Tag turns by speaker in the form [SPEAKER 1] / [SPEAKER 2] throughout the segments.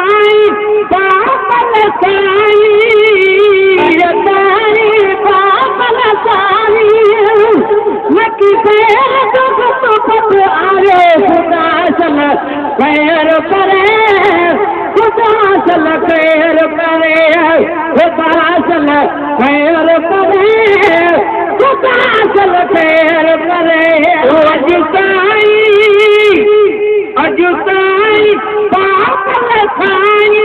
[SPEAKER 1] साईं बाबल साईं बाबल साईं मकी पैर दुख सुख आरे खुदा चल पैर करे खुदा चल पैर करे खुदा चल पैर करे खुदा चल पैर करे अज साईं बाबल साईं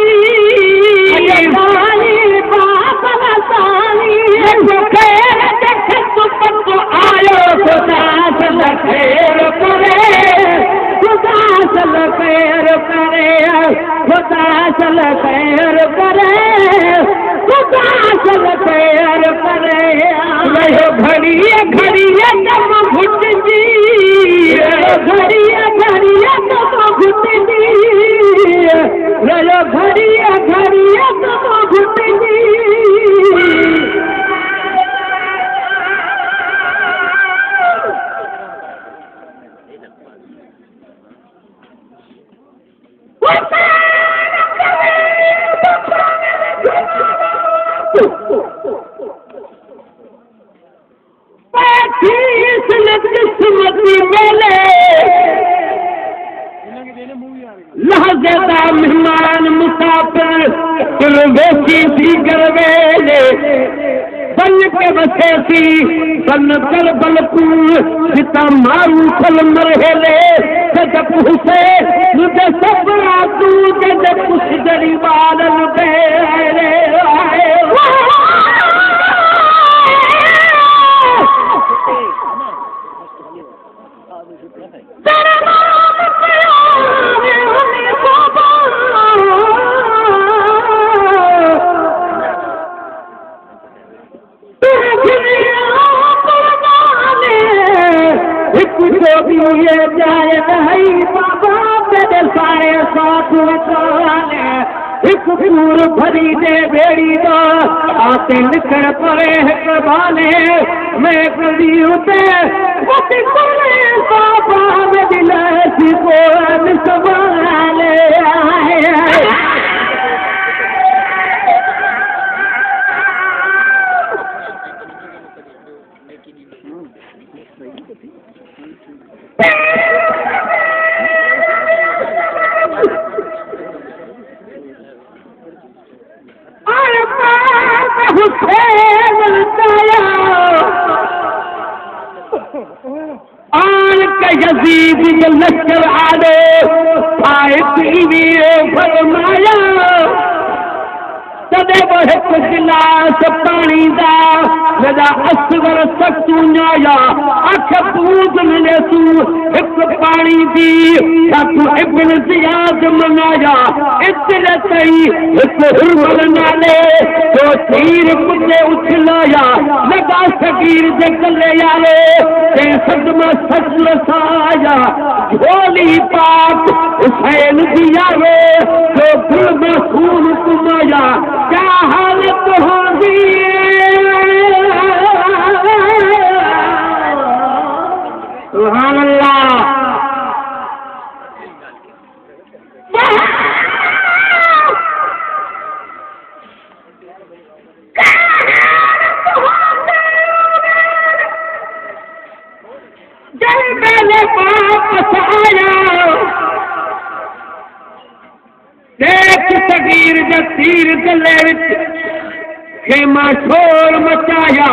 [SPEAKER 1] बाबल साईं पैर देख सुख आयो खुदा चल पैर करे खुदा चल पैर करे खुदा चल पैर करे खुदा चल पैर करे घड़िया घड़िया दम घुट जी घड़िया घड़िया दम घुट जी घड़िया घड़िया दम घुट जी लहज़ेदा मेहमान मुसाफिर वेची थी गरवेले बन के बसे थी बन कर बलपूर जिता मारू फल मरहेले जब हुसे मुझे सब तू जब कुछ जड़ी बालन बेरे आए ये जाए नहीं बाबा मेरे सारे साथ निकाले एक पूर भरी दे बेड़ी दो आते निकल पड़े कबाले मैं कभी उठे बाबा में दिलासी को संभाले यजीद के लश्कर आले आए पीवी फरमाया तदे बड़े गिलास पानी दा मेरा असगर सख्तू न्याया अख बूंद मिले तू एक पानी दी तू इब्न जियाद मनाया इतने तई एक हुरमल नाले तो तीर कुत्ते उछलाया लगा सगीर दे गले यारे ते सदमा सच लसाया झोली पाक हुसैन दिया रे तो दिल में खून कुमाया क्या हालत होगी सुभान अल्लाह जल मेरे वापस आया देख सगीर द तीर गले विच खेमा शोर मचाया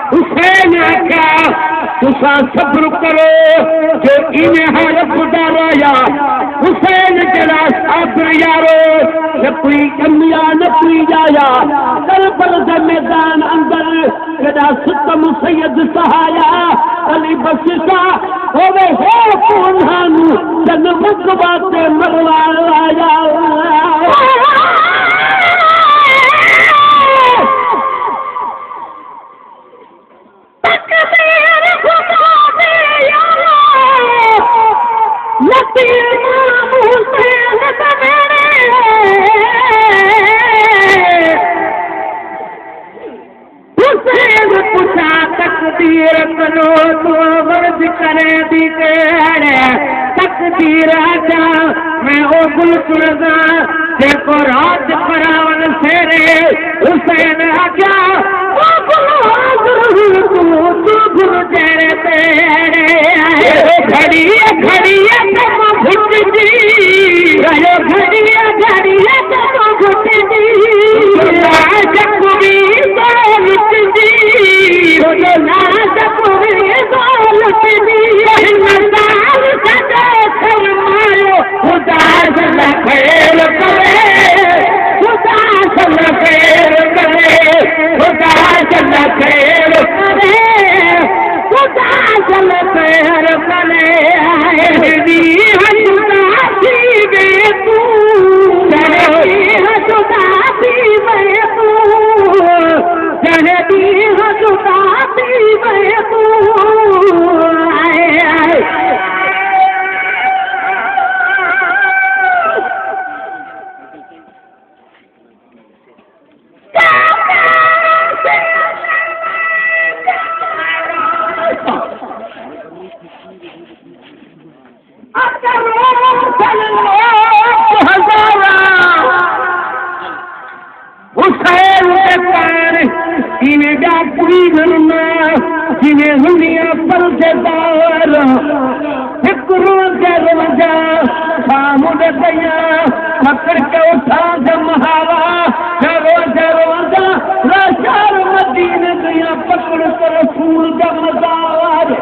[SPEAKER 1] हुसैन आख्या तुसा सब्र करो जो इन्हें हरफ डराया हुसैन जरा साबर यारो न कोई कमिया न कोई जाया करबल के मैदान अंदर जरा सुतम सैयद सहाया अली बख्शा होवे हो कोन्हानू जन मुख बाते मरवाया तकदीर करो तो वर्ज करे दी तकदीर आजा मैं ओ गुल सुरगा देखो रात परावन सेरे हुसैन आजा तू तेरे तेरे घड़िया घड़िया तम घुट जी घड़िया घड़िया तम घुट जी जकुबी दौलत जी जकुबी दौलत जी मसाल सदा फरमायो खुदा सदा खैर करे खुदा सदा खैर करे खुदा सदा खैर करे खुदा सदा खैर करे दी हसुदासी वे तू दी हसुदासी वे तू दी हसुदासी वे तू आए आए जिन्हें दुनिया पर से दार एक रोज रोजा सामुद गया पकड़ के उठा जमहावा रोज रोजा राशार मदीने गया पकड़ कर रसूल का मजार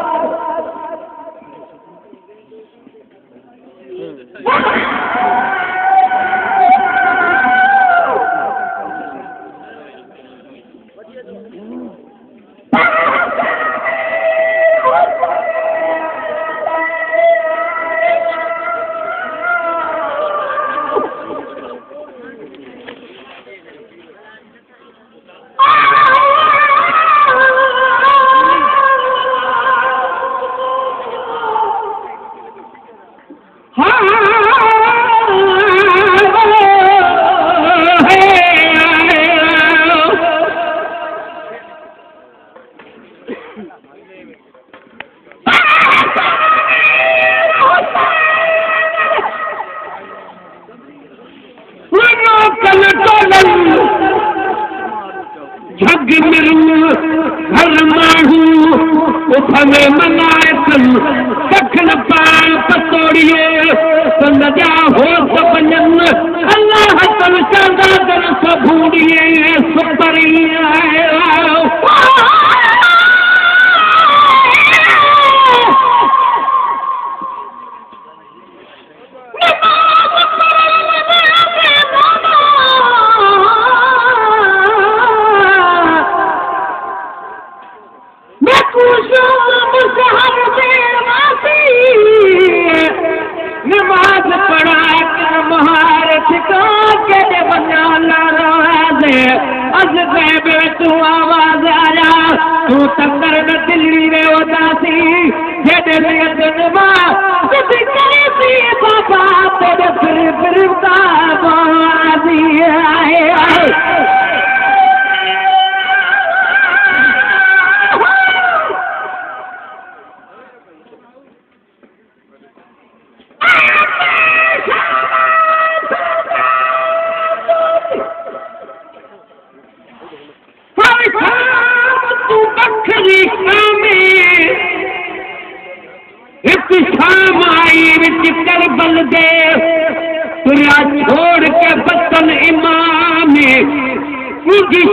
[SPEAKER 1] छोड़ के बतन इमाम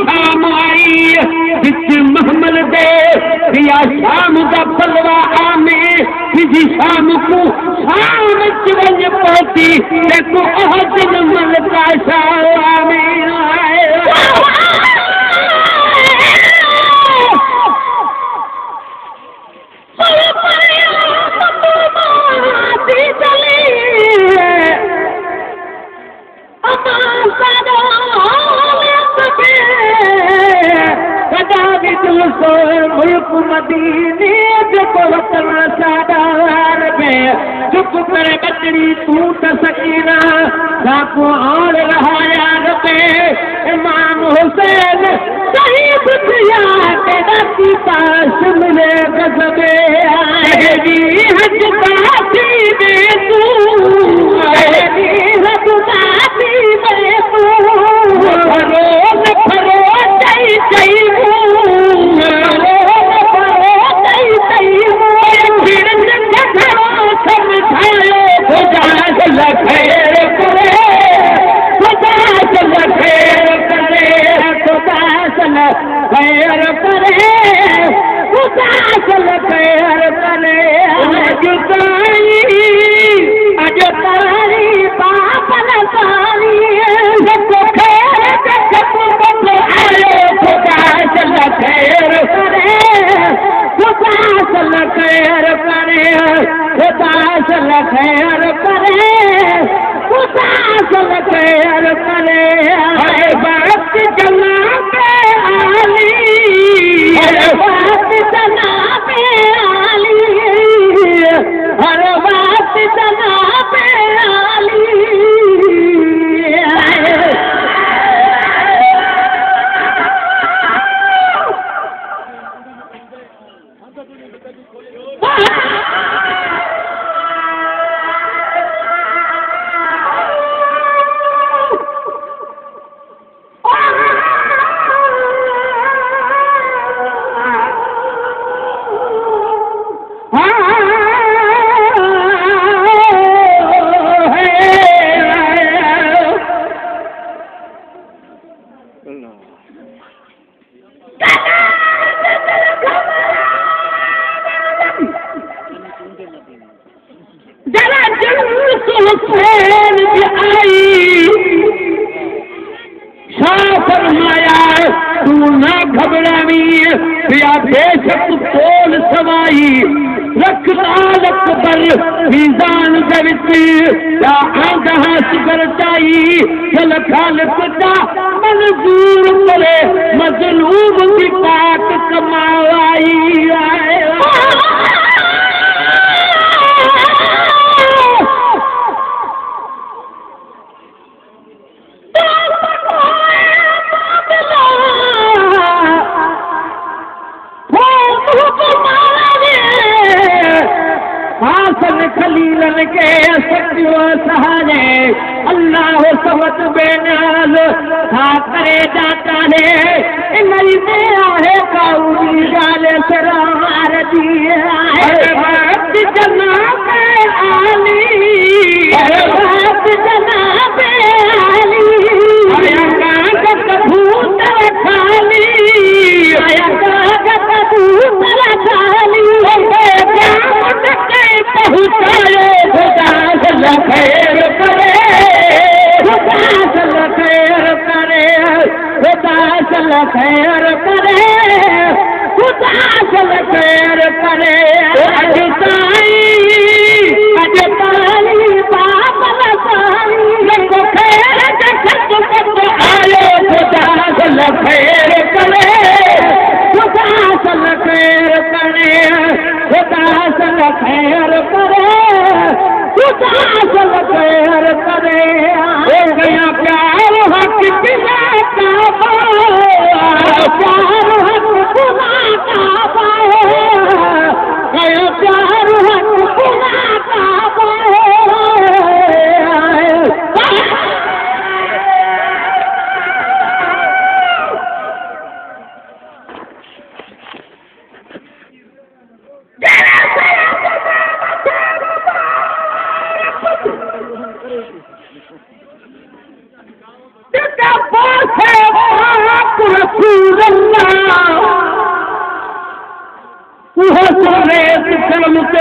[SPEAKER 1] शाम आई महमल दे या शाम का पलवा आमे शाम को शाम वञ पहुंची देखो दिन मल का शाम मुल्क मदीने जेको वतन सादार में चुप करे बचड़ी तू त सकीना साको और रहाया पे इमाम हुसैन शहीद थिया के नसी पास मिले गजबे आएगी हज पासी में तू आएगी हज जुदा थी वए तूं रोज़ फरो चई चई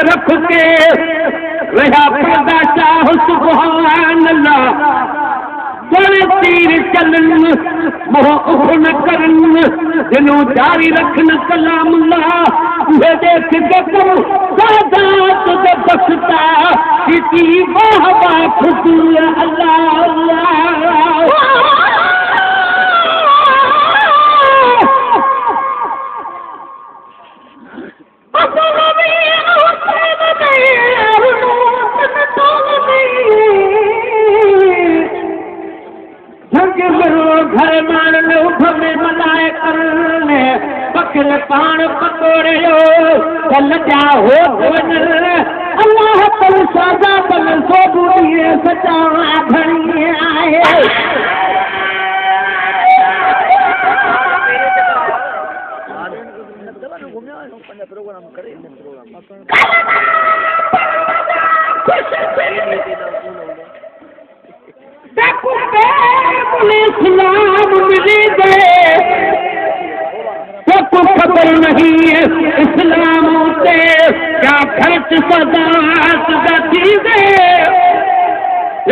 [SPEAKER 1] रख के रहा पैदा चाह सुभान अल्लाह बड़े तीर चलन मोह उखन करन जिनो जारी रखन कलाम अल्लाह वे देख के करो सादात दे बख्ता की वाह वाह खुदा अल्लाह अल्लाह घर मान उठ में मनाए करने पकड़ पान पकोड़े कल जा हो अल्लाह पर सादा बल सोबुरी सचावा घणी आए इस्लाम मिली गए सबको खबर नहीं है इस्लाम से क्या खर्च सदा थी गए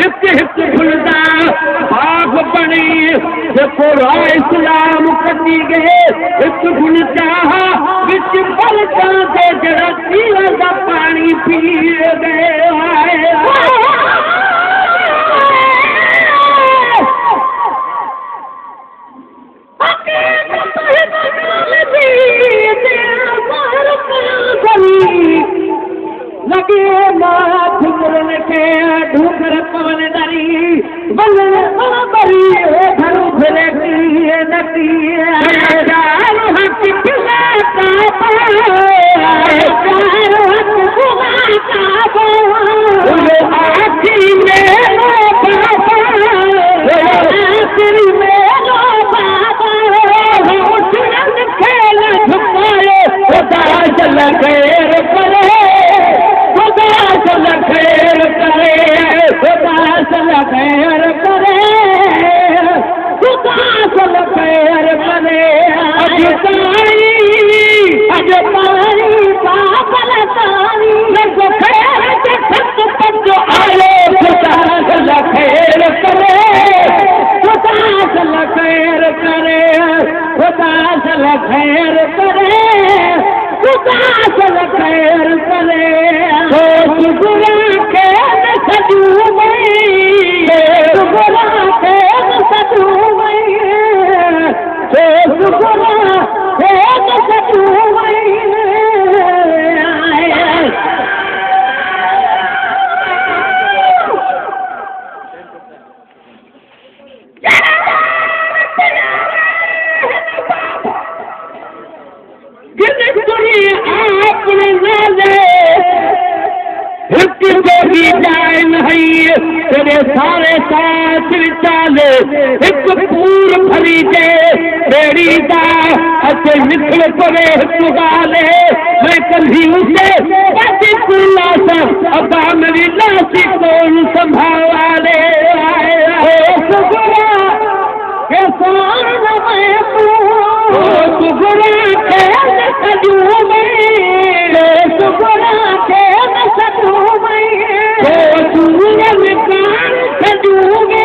[SPEAKER 1] एक हित भुलदा भाग बनी देखो इस्लाम कटी गए एक भुलदा बिच बलदा दे जरा पीला दा पानी पी गए लगे माथ मुरन के ढूंढर पवन दरी बल्ले बरी घरों फिरे की नदी चार हक पिला का चार हक बुआ का आखिरी में आखिरी में खेल झुकाए खुदा चल खैर करे खुदा चल खैर करे खुदा चल खैर करे खुदा चल खैर करे अज पानी पागल तारी लगो खैर के सत पंज आए खुदा चल खैर करे खुदा चल खैर करे खुदा चल खैर करे खुदा चल खैर करे बुरा के सजू गई बुरा के सजू गई बुरा के सजू गई तेरे सारे साथ चाले एक पूर भरी जे बेड़ी दा अचे निकल पवे तुगाले मैं कभी उसे बाजी पुला सा अबा मेरी लाशी कौन संभाले सुगुरा के सार मैं सुगुरा के सजू में सुगुरा के सजू में सूरन कान सजूगे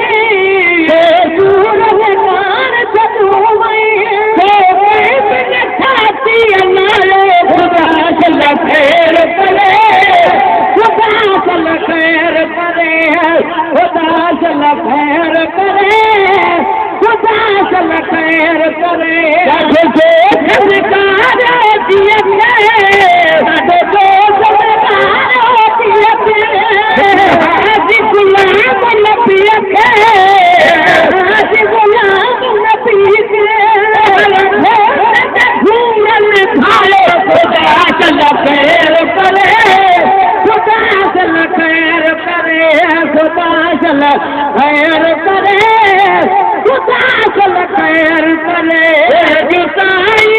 [SPEAKER 1] सूरन कान सजूगे छाती अनाले खुदा चल खैर करे खुदा चल खैर करे खुदा चल खैर करे खुदा चल खैर करे खैर करे खुदा चल खैर करे जुसाई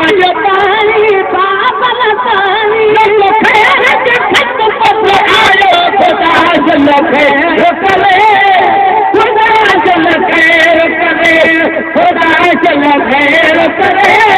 [SPEAKER 1] अजबाई पागल तानी खैर के खत पर आयो खुदा चल खैर करे खुदा चल खैर करे खुदा चल खैर करे